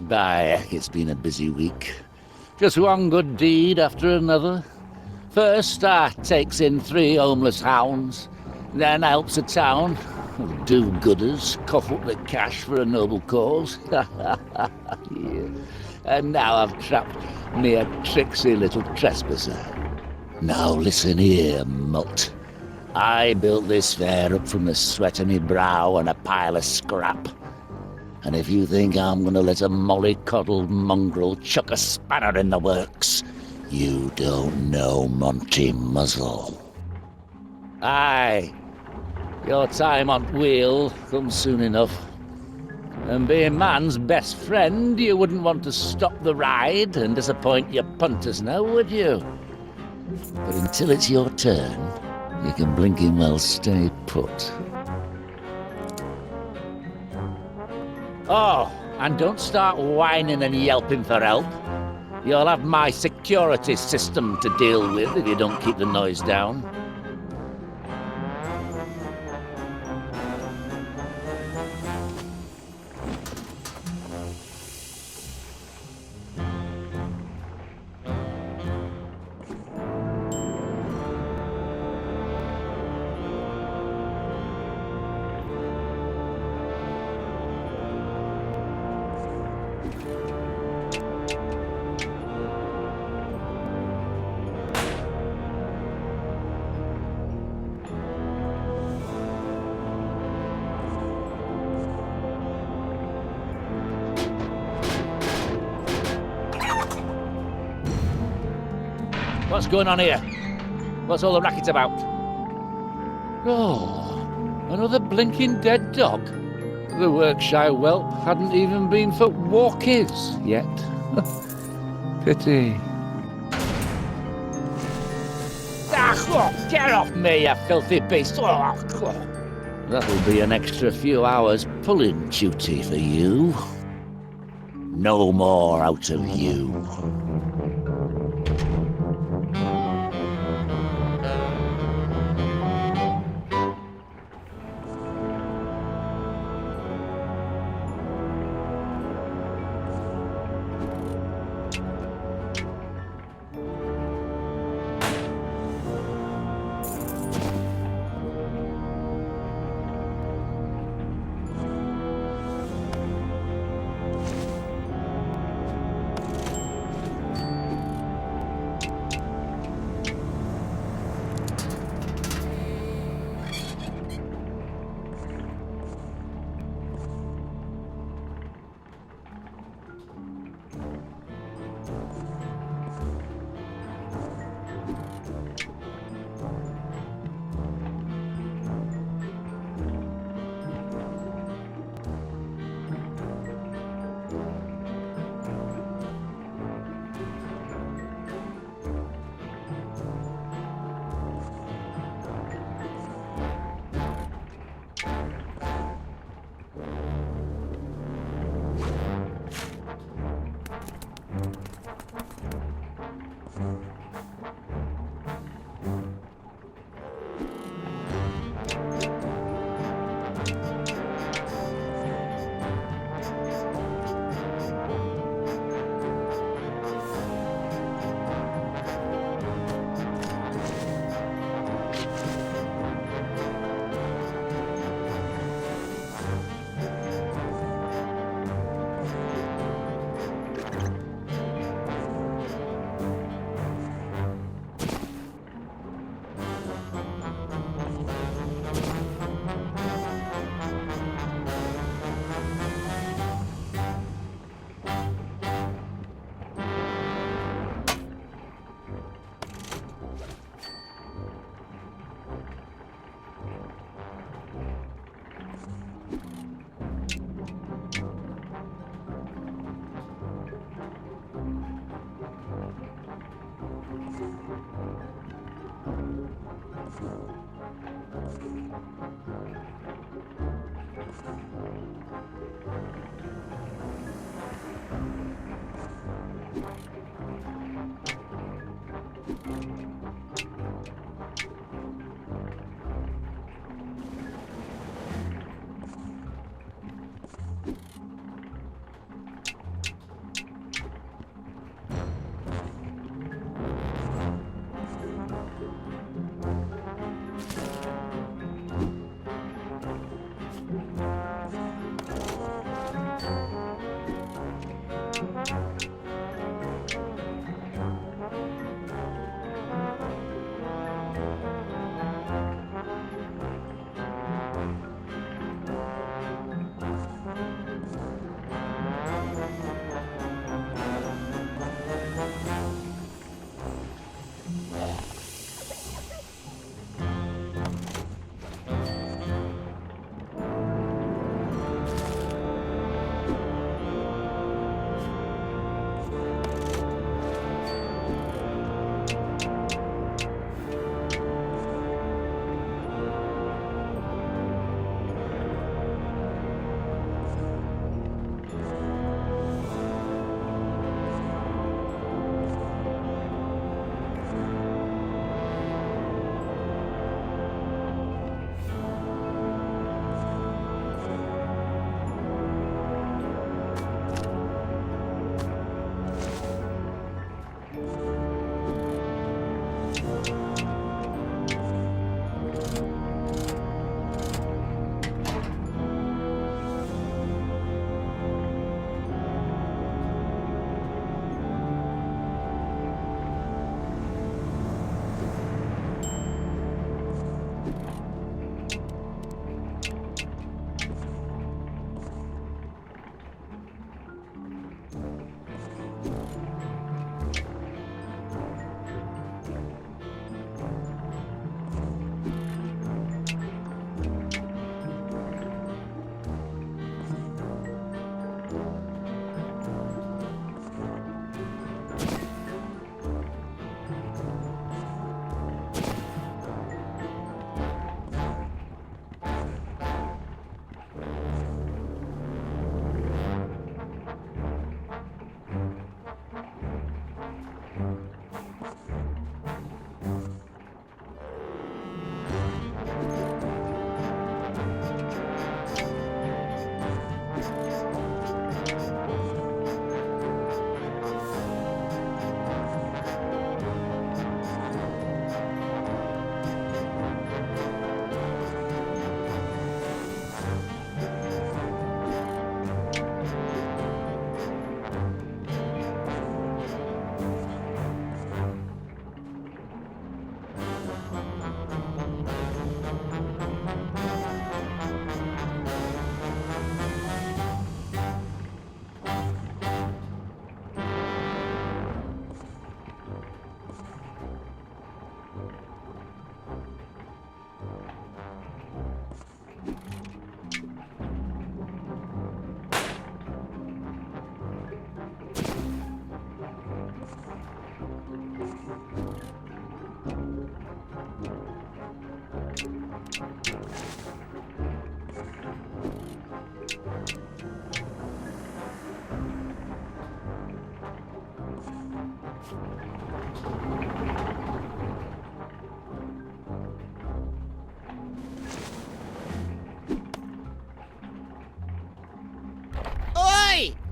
By, it's been a busy week. Just one good deed after another. First, I takes in 3 homeless hounds, then I helps a town of do-gooders cough up the cash for a noble cause. Yeah. And now I've trapped me a tricksy little trespasser. Now listen here, mutt. I built this fair up from the sweat of me brow and a pile of scrap. And if you think I'm gonna let a mollycoddled mongrel chuck a spanner in the works, you don't know Monty Muzzle. Aye, your time on wheel comes soon enough. And being man's best friend, you wouldn't want to stop the ride and disappoint your punters now, would you? But until it's your turn, you can blinking well stay put. Oh, and don't start whining and yelping for help. You'll have my security system to deal with if you don't keep the noise down. What's going on here? What's all the racket about? Oh, another blinking dead dog. The Workshire whelp hadn't even been for walkies yet. Pity. Get off me, you filthy beast! That'll be an extra few hours pulling duty for you. No more out of you.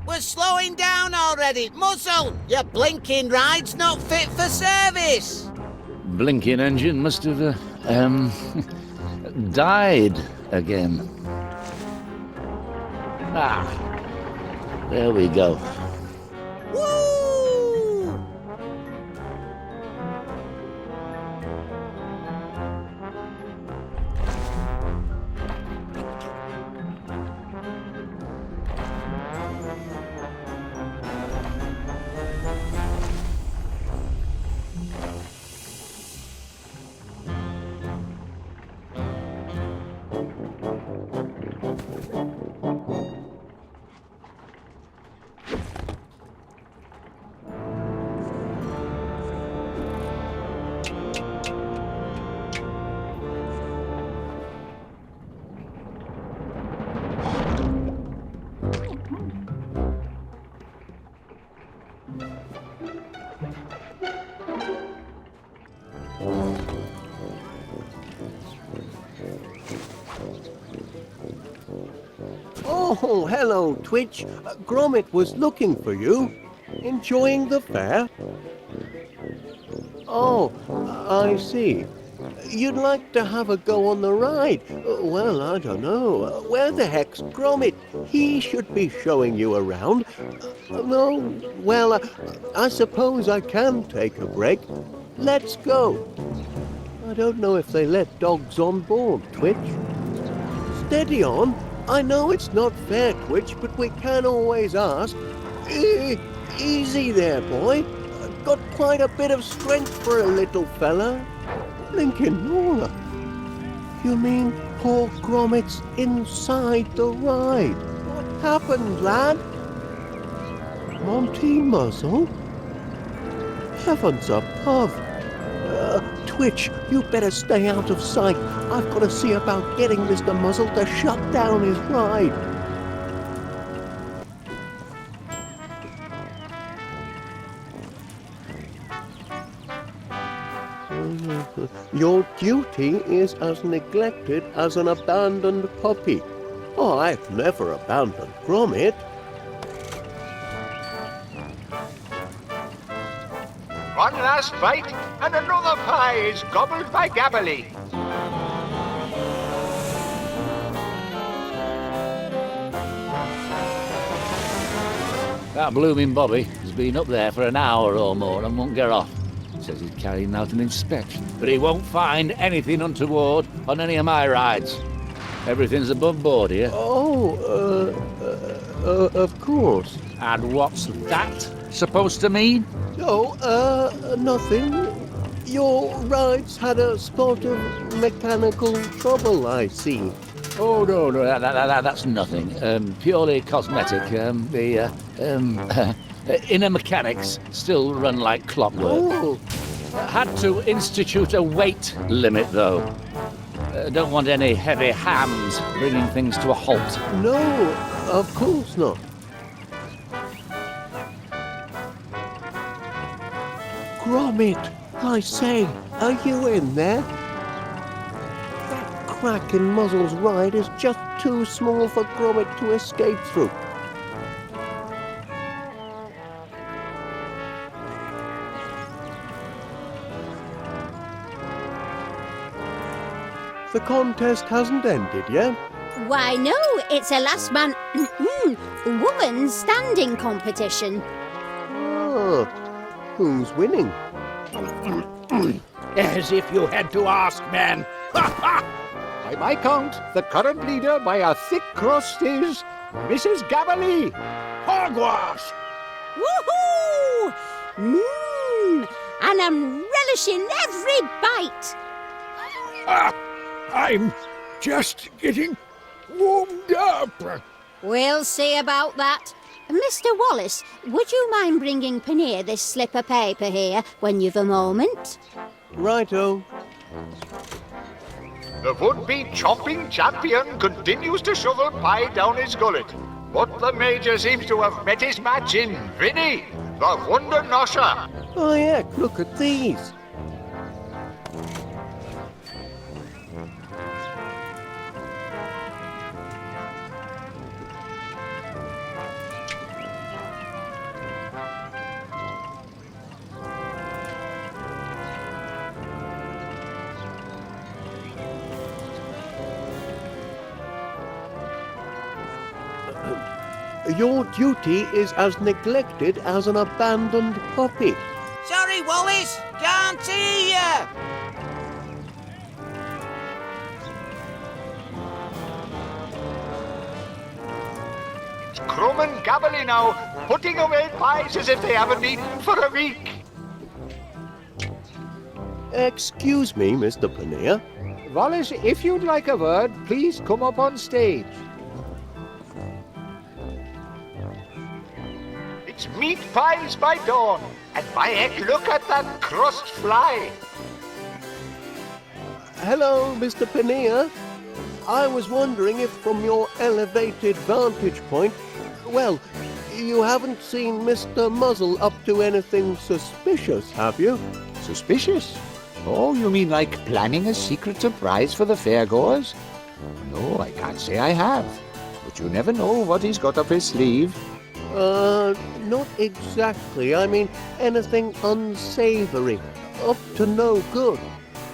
We're slowing down already. Muzzle! Your blinking ride's not fit for service. Blinking engine must have, died again. Ah, there we go. Woo! Oh, hello, Twitch. Gromit was looking for you. Enjoying the fair? Oh, I see. you'd like to have a go on the ride. Well, I don't know. Where the heck's Gromit? He should be showing you around. No, well, I suppose I can take a break. Let's go. I don't know if they let dogs on board, Twitch. Steady on. I know it's not fair, Twitch, but we can always ask. Easy there, boy. Got quite a bit of strength for a little fella. Blinkin' Nora. You mean poor Gromit's inside the ride? What happened, lad? Monty Muzzle? Heavens above. Twitch, you better stay out of sight. I've got to see about getting Mr. Muzzle to shut down his ride. Your duty is as neglected as an abandoned puppy. Oh, I've never abandoned Gromit. One last bite, and another pie is gobbled by Gabbily. That blooming Bobby has been up there for an hour or more and won't get off. Says he's carrying out an inspection, but he won't find anything untoward on any of my rides. Everything's above board here. Oh, of course. And what's that supposed to mean? Oh, nothing. Your ride's had a spot of mechanical trouble, I see. Oh, no, that's nothing. Purely cosmetic. The inner mechanics still run like clockwork. Oh, Had to institute a weight limit, though. Don't want any heavy hands bringing things to a halt. no, of course not. Gromit, I say, are you in there? That crack in Muzzle's ride is just too small for Gromit to escape through. The contest hasn't ended yet. Why, no, it's a last man woman standing competition. Ah, who's winning? As if you had to ask, man. By my count, the current leader by a thick crust is Mrs. Gabbily. Hogwash! Woohoo! And I'm relishing every bite. I'm just getting warmed up. We'll see about that. Mr. Wallace, would you mind bringing Paneer this slip of paper here when you've a moment? Righto. The would-be chomping champion continues to shovel pie down his gullet. But the Major seems to have met his match in Vinny, the Wonder Nosher. Oh, heck, look at these. Your duty is as neglected as an abandoned puppy. Sorry, Wallace. Can't hear you. It's Crumb and Gabbily now, putting away pies as if they haven't eaten for a week. Excuse me, Mr. Paneer. Wallace, if you'd like a word, please come up on stage. It's meat pies by dawn, and by heck, look at that crust fly. Hello, Mr. Paneer. I was wondering if from your elevated vantage point, well, you haven't seen Mr. Muzzle up to anything suspicious, have you? Suspicious? Oh, you mean like planning a secret surprise for the fairgoers? No, I can't say I have. But you never know what he's got up his sleeve. Not exactly. I mean, anything unsavory. Up to no good.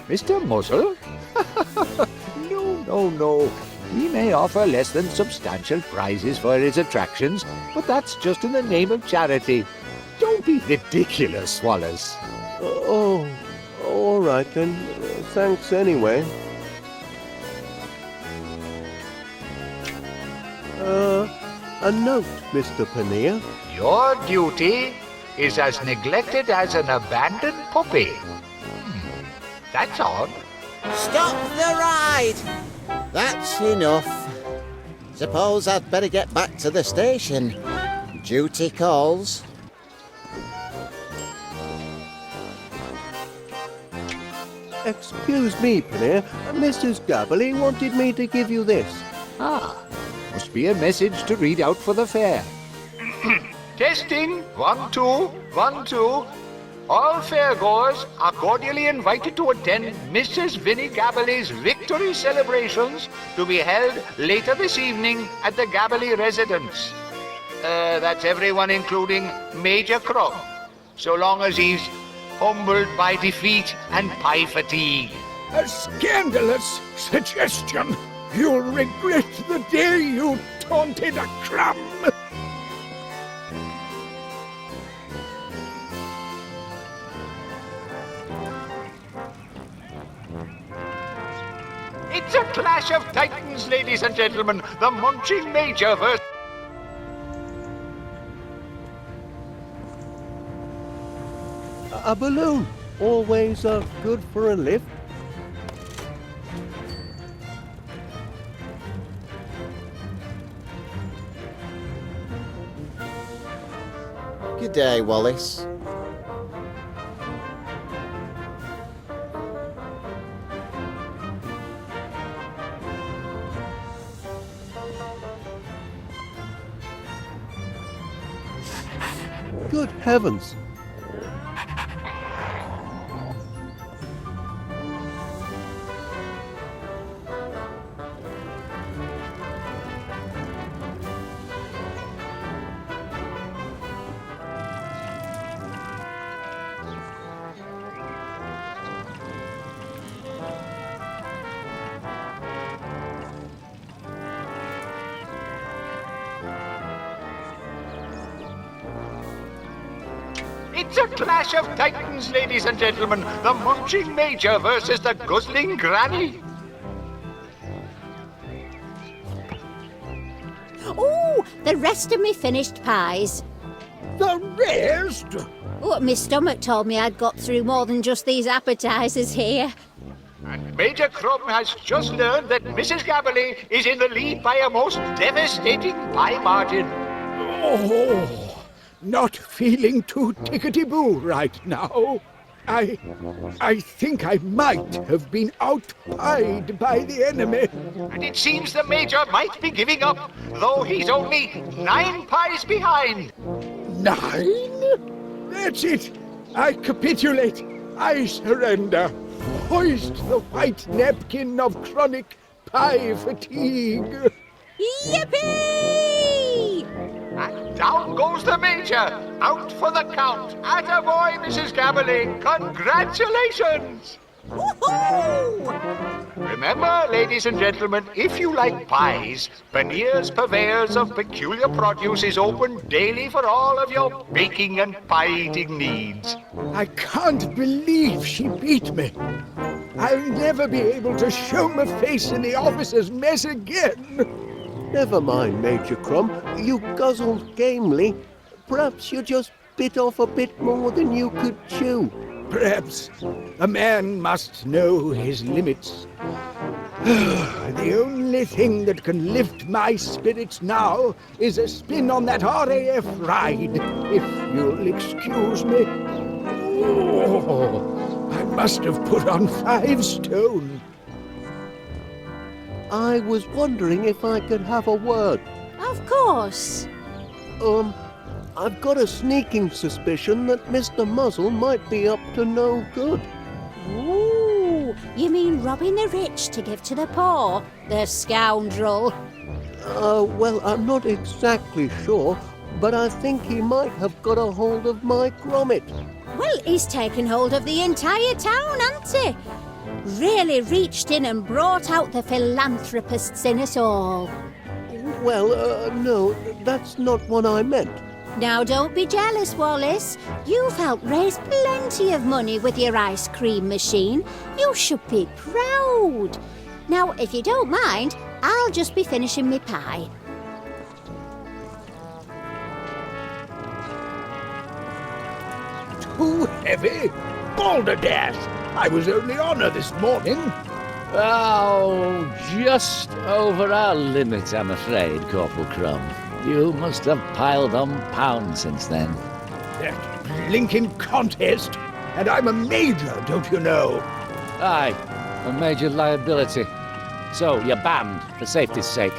Mr. Muzzle? No. He may offer less than substantial prizes for his attractions, but that's just in the name of charity. Don't be ridiculous, Wallace. Oh, all right then. Thanks anyway. A note, Mr. Paneer. Your duty is as neglected as an abandoned puppy. That's odd. Stop the ride! That's enough. Suppose I'd better get back to the station. Duty calls. Excuse me, Paneer. Mrs. Gabberly wanted me to give you this. Must be a message to read out for the fair. Testing. 1, 2, 1, 2. All fairgoers are cordially invited to attend Mrs. Vinnie Gabberly's victory celebrations to be held later this evening at the Gabberly residence. That's everyone including Major Crumb, so long as he's humbled by defeat and pie fatigue. A scandalous suggestion. You'll regret the day you taunted a crumb. It's a clash of titans, ladies and gentlemen. The Munching Major versus... A balloon. Always good for a lift. Good day, Wallace. Good heavens. It's a clash of titans, ladies and gentlemen. The Munching Major versus the Guzzling Granny. Oh, the rest of me finished pies. The rest? Oh, my stomach told me I'd got through more than just these appetizers here. And Major Crumb has just learned that Mrs. Gabberly is in the lead by a most devastating pie margin. Oh, not feeling too tickety-boo right now. I think I might have been outpied by the enemy. And it seems the Major might be giving up, though he's only 9 pies behind. 9? That's it. I capitulate. I surrender. Hoist the white napkin of chronic pie fatigue. Yippee! And down goes the Major, out for the count. Attaboy, Mrs. Gabberly. Congratulations! Woohoo! Remember, ladies and gentlemen, if you like pies, Paneer's Purveyors of Peculiar Produce is open daily for all of your baking and pie-eating needs. I can't believe she beat me. I'll never be able to show my face in the officer's mess again. Never mind, Major Crumb. You guzzled gamely. Perhaps you just bit off a bit more than you could chew. Perhaps a man must know his limits. The only thing that can lift my spirits now is a spin on that RAF ride, if you'll excuse me. Oh, I must have put on 5 stone. I was wondering if I could have a word. Of course. I've got a sneaking suspicion that Mr. Muzzle might be up to no good. Ooh, you mean robbing the rich to give to the poor? The scoundrel. Well, I'm not exactly sure, but I think he might have got a hold of my Gromit. Well, he's taken hold of the entire town, hasn't he? Really reached in and brought out the philanthropists in us all. Well, no, that's not what I meant. Now don't be jealous, Wallace. You've helped raise plenty of money with your ice cream machine. You should be proud. Now, if you don't mind, I'll just be finishing my pie. Too heavy? Balderdash! I was only on her this morning. Oh, just over our limit, I'm afraid, Corporal Crumb. You must have piled on pounds since then. That blinking contest. And I'm a major, don't you know? Aye, a major liability. So, you're banned, for safety's sake.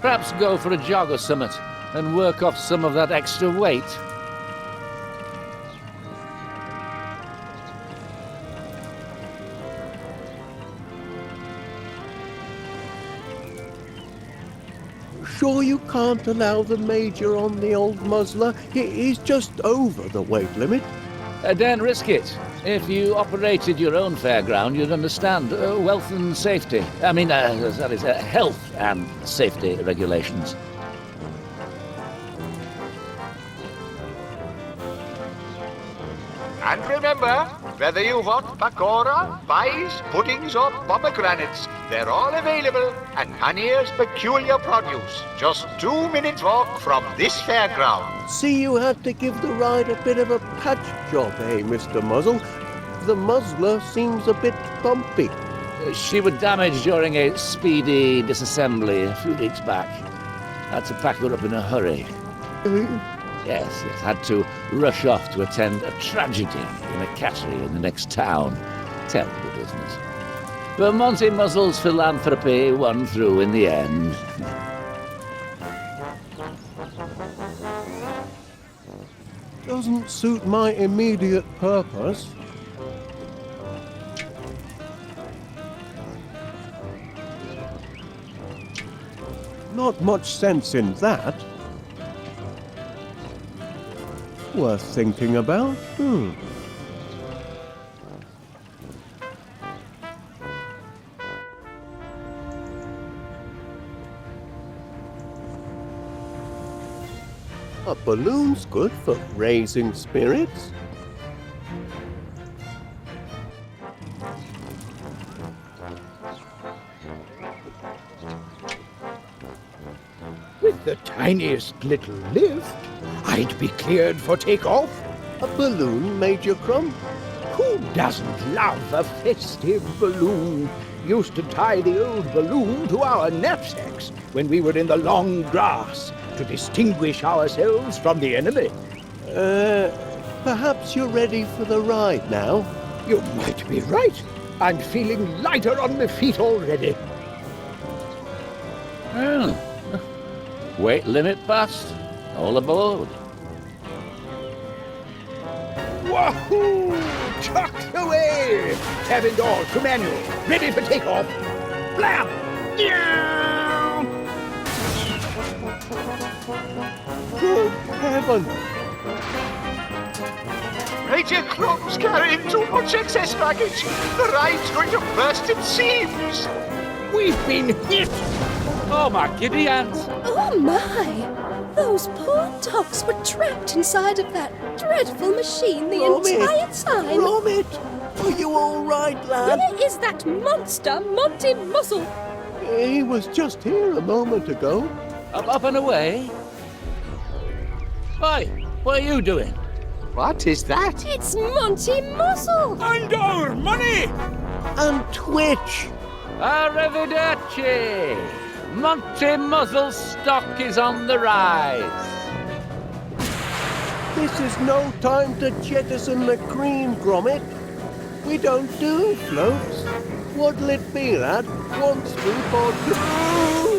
Perhaps go for a jog or something, and work off some of that extra weight. Sure you can't allow the Major on the old Muzzler? He's just over the weight limit. Don't risk it. If you operated your own fairground, you'd understand wealth and safety. Health and safety regulations. And remember, whether you want pakora, pies, puddings or pomegranates, they're all available at Panier's Peculiar Produce, just 2 minutes walk from this fairground. See, you had to give the ride a bit of a patch job, eh, Mr. Muzzle? The Muzzler seems a bit bumpy. She was damaged during a speedy disassembly a few weeks back. Had to pack her up in a hurry. Yes, had to rush off to attend a tragedy in a cattery in the next town. Terrible business. But Monty Muzzle's philanthropy won through in the end. Doesn't suit my immediate purpose. Not much sense in that. Worth thinking about. A balloon's good for raising spirits. With the tiniest little lift, I'd be cleared for takeoff. A balloon, Major Crumb? Who doesn't love a festive balloon? Used to tie the old balloon to our knapsacks when we were in the long grass to distinguish ourselves from the enemy. Perhaps you're ready for the ride now? You might be right. I'm feeling lighter on my feet already. Well, weight limit passed. All aboard. Wahoo! Tucked away! Cabin door to manual. Ready for takeoff. Blam! Yeah! Good heaven! Major Crumb's carrying too much excess baggage. The ride's going to burst its seams. We've been hit! Oh, my giddy aunt. Oh, my! Those poor dogs were trapped inside of that dreadful machine the entire time. Gromit! Are you all right, lad? Where is that monster, Monty Muzzle? He was just here a moment ago. Up and away? Hi, what are you doing? What is that? It's Monty Muzzle! And our money! And Twitch! Arrivederci! Monty Muzzle's stock is on the rise. This is no time to jettison the cream, Gromit. We don't do floats. What'll it be, lad? 1 scoop or 2?